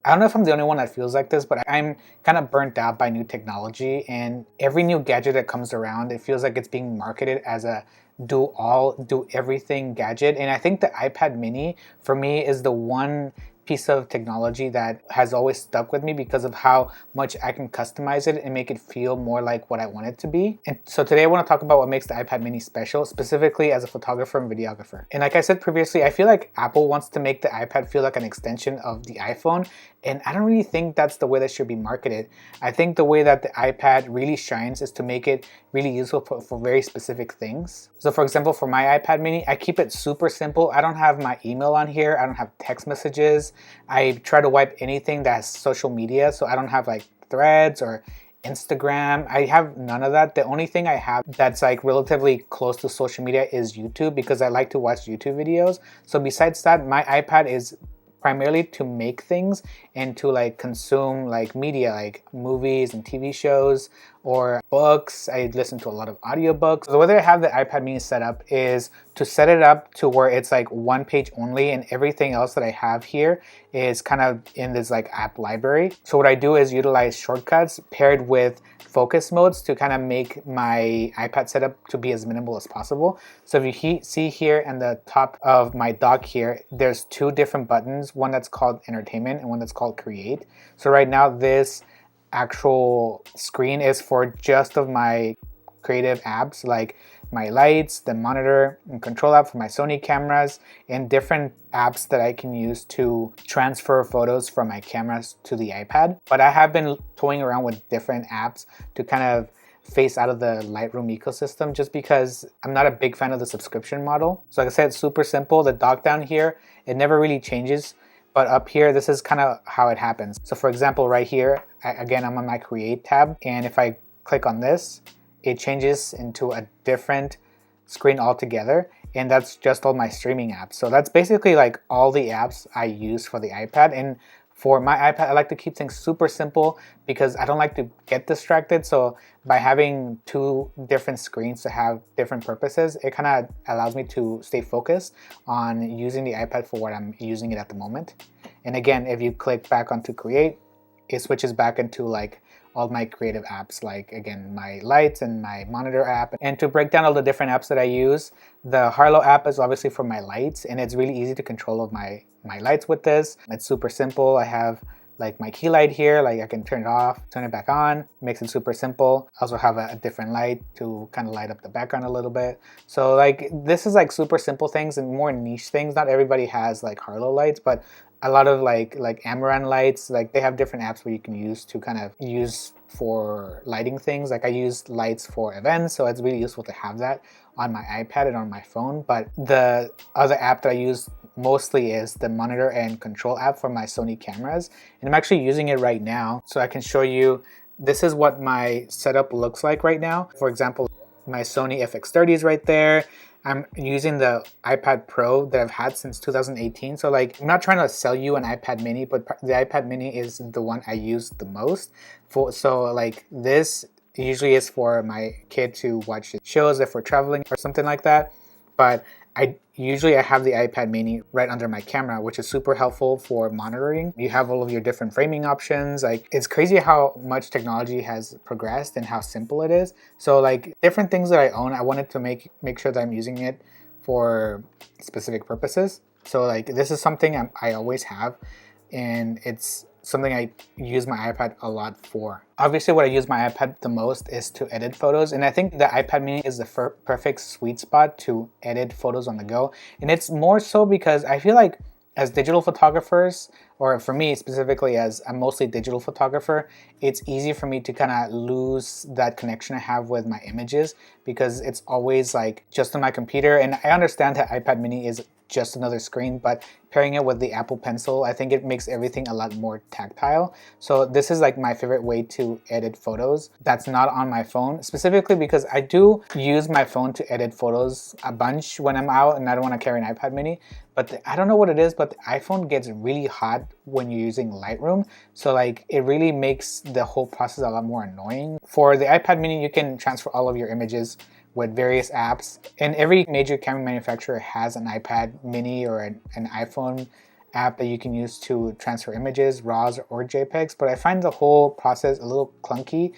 I don't know if I'm the only one that feels like this, but I'm kind of burnt out by new technology, and every new gadget that comes around, it feels like it's being marketed as a do all, do everything gadget. And I think the iPad mini for me is the one piece of technology that has always stuck with me because of how much I can customize it and make it feel more like what I want it to be. And so today I want to talk about what makes the iPad mini special, specifically as a photographer and videographer. And like I said previously, I feel like Apple wants to make the iPad feel like an extension of the iPhone, and I don't really think that's the way that should be marketed. I think the way that the iPad really shines is to make it really useful for very specific things. So for example, for my iPad mini, I keep it super simple. I don't have my email on here. I don't have text messages. I try to wipe anything that's social media. So I don't have like Threads or Instagram. I have none of that. The only thing I have that's like relatively close to social media is YouTube, because I like to watch YouTube videos. So besides that, my iPad is primarily to make things and to like consume like media, like movies and TV shows or books. I listen to a lot of audiobooks. The way that I have the iPad mini set up is to set it up to where it's like one page only, and everything else that I have here is kind of in this like app library. So what I do is utilize shortcuts paired with focus modes to kind of make my iPad setup to be as minimal as possible. So if you see here in the top of my dock here, there's two different buttons, one that's called entertainment and one that's called create. So right now this actual screen is for just of my creative apps, like my lights, the monitor and control app for my Sony cameras, and different apps that I can use to transfer photos from my cameras to the iPad. But I have been toying around with different apps to kind of phase out of the Lightroom ecosystem, just because I'm not a big fan of the subscription model. So like I said, it's super simple. The dock down here, it never really changes. But up here, this is kind of how it happens. So for example, right here, again, I'm on my Create tab. And if I click on this, it changes into a different screen altogether. And that's just all my streaming apps. So that's basically like all the apps I use for the iPad. And for my iPad, I like to keep things super simple because I don't like to get distracted. So by having two different screens to have different purposes, it kind of allows me to stay focused on using the iPad for what I'm using it at the moment. And again, if you click back onto Create, it switches back into like all my creative apps, like again, my lights and my monitor app. And to break down all the different apps that I use, the Harlow app is obviously for my lights, and it's really easy to control of my lights with this. It's super simple. I have like my key light here, like I can turn it off, turn it back on, makes it super simple. I also have a different light to kind of light up the background a little bit. So like this is like super simple things and more niche things. Not everybody has like Harlow lights, but a lot of like Amaran lights, like they have different apps where you can use to kind of use for lighting things. Like I use lights for events, so it's really useful to have that on my iPad and on my phone. But the other app that I use mostly is the monitor and control app for my Sony cameras. And I'm actually using it right now, so I can show you, this is what my setup looks like right now. For example, my Sony FX30 is right there. I'm using the iPad Pro that I've had since 2018. So like, I'm not trying to sell you an iPad mini, but the iPad mini is the one I use the most for. So like this usually is for my kid to watch shows if we're traveling or something like that. But I have the iPad mini right under my camera, which is super helpful for monitoring. You have all of your different framing options. Like it's crazy how much technology has progressed and how simple it is. So like different things that I own, I wanted to make sure that I'm using it for specific purposes. So like this is something I always have, and it's something I use my iPad a lot for. Obviously what I use my iPad the most is to edit photos, and I think the iPad mini is the perfect sweet spot to edit photos on the go. And it's more so because I feel like as digital photographers, or for me specifically as a mostly digital photographer, it's easy for me to kind of lose that connection I have with my images because it's always like just on my computer. And I understand that iPad mini is just another screen, but pairing it with the Apple Pencil, I think it makes everything a lot more tactile. So this is like my favorite way to edit photos that's not on my phone, specifically because I do use my phone to edit photos a bunch when I'm out and I don't want to carry an iPad mini. But I don't know what it is, but the iPhone gets really hot when you're using Lightroom. So like it really makes the whole process a lot more annoying. For the iPad mini, you can transfer all of your images with various apps, and every major camera manufacturer has an iPad mini or an iPhone app that you can use to transfer images, RAWs or JPEGs, but I find the whole process a little clunky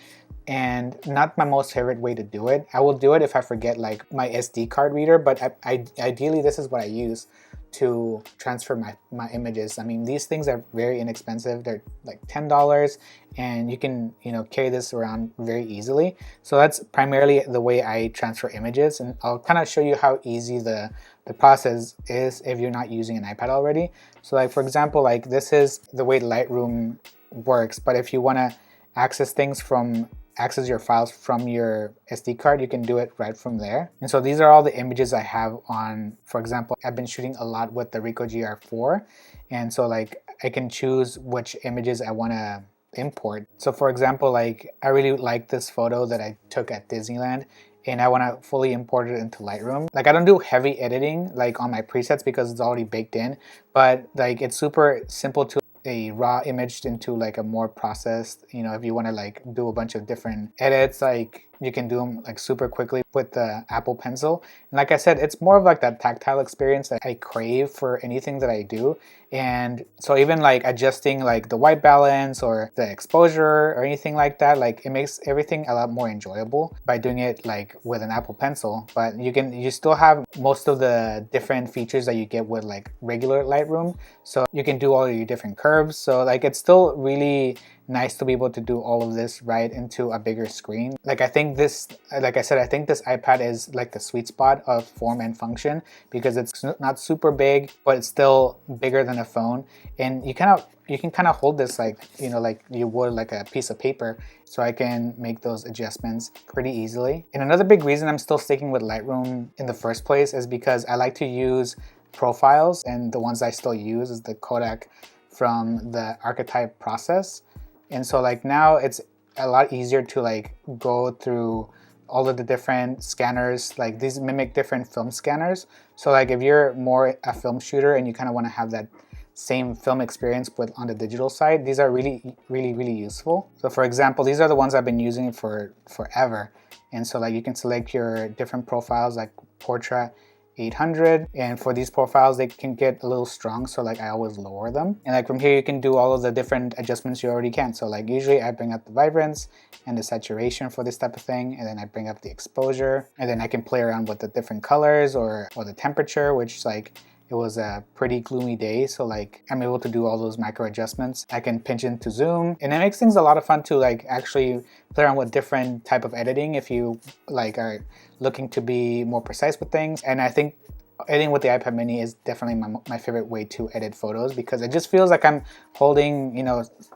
and not my most favorite way to do it. I will do it if I forget like my SD card reader, but ideally this is what I use to transfer my images. I mean, these things are very inexpensive. They're like $10 and you can, carry this around very easily. So that's primarily the way I transfer images, and I'll kind of show you how easy the process is if you're not using an iPad already. So like, for example, like this is the way Lightroom works, but if you want to access your files from your SD card, you can do it right from there. And so these are all the images I have on. For example, I've been shooting a lot with the Ricoh GR4, and so like I can choose which images I want to import. So for example, like I really like this photo that I took at Disneyland, and I want to fully import it into Lightroom. Like I don't do heavy editing like on my presets because it's already baked in, but like it's super simple to a raw image into like a more processed, if you want to like do a bunch of different edits, like you can do them like super quickly with the Apple Pencil. And like I said, it's more of like that tactile experience that I crave for anything that I do. And so even like adjusting like the white balance or the exposure or anything like that, like it makes everything a lot more enjoyable by doing it like with an Apple Pencil. But you still have most of the different features that you get with like regular Lightroom. So you can do all your different curves. So like it's still really nice to be able to do all of this right into a bigger screen. Like I think this, like I said, I think this iPad is like the sweet spot of form and function because it's not super big, but it's still bigger than a phone. And you can kind of hold this like, like you would like a piece of paper. So I can make those adjustments pretty easily. And another big reason I'm still sticking with Lightroom in the first place is because I like to use profiles, and the ones I still use is the Kodak from the archetype process. And so like now it's a lot easier to like go through all of the different scanners. Like these mimic different film scanners. So like if you're more a film shooter and you kind of want to have that same film experience but on the digital side, these are really useful. So for example, these are the ones I've been using for forever. And so like you can select your different profiles like portrait 800, and for these profiles they can get a little strong, so like I always lower them. And like from here you can do all of the different adjustments you already can. So like usually I bring up the vibrance and the saturation for this type of thing, and then I bring up the exposure, and then I can play around with the different colors or the temperature, which like it was a pretty gloomy day, so like I'm able to do all those micro adjustments. I can pinch into zoom, and it makes things a lot of fun to like actually play around with different type of editing if you like are looking to be more precise with things. And I think editing with the iPad mini is definitely my favorite way to edit photos because it just feels like I'm holding,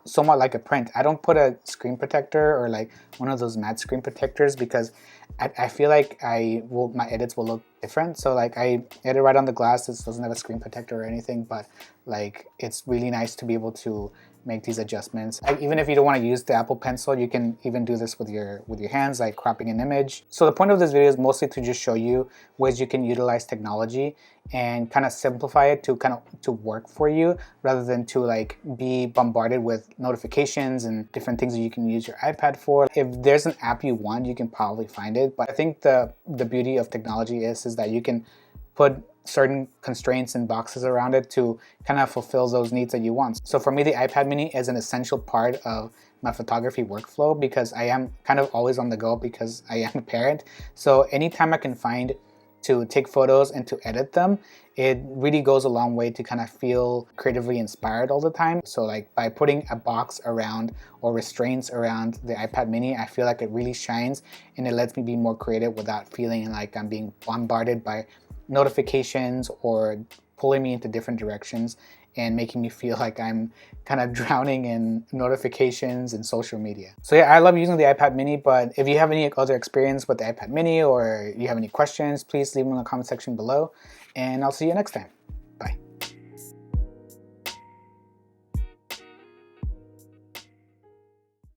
somewhat like a print. I don't put a screen protector or like one of those matte screen protectors because I feel like my edits will look different. So like I edit right on the glass. This doesn't have a screen protector or anything, but like it's really nice to be able to make these adjustments. Even if you don't want to use the Apple Pencil, you can even do this with your hands, like cropping an image. So the point of this video is mostly to just show you ways you can utilize technology and kind of simplify it to work for you rather than to like be bombarded with notifications and different things that you can use your iPad for. If there's an app you want, you can probably find it. But I think the beauty of technology is that you can put certain constraints and boxes around it to kind of fulfill those needs that you want. So for me, the iPad mini is an essential part of my photography workflow because I am kind of always on the go because I am a parent. So anytime I can find to take photos and to edit them, it really goes a long way to kind of feel creatively inspired all the time. So like by putting a box around or restraints around the iPad mini, I feel like it really shines and it lets me be more creative without feeling like I'm being bombarded by notifications or pulling me into different directions and making me feel like I'm kind of drowning in notifications and social media. So yeah, I love using the iPad mini, but if you have any other experience with the iPad mini or you have any questions, please leave them in the comment section below, and I'll see you next time.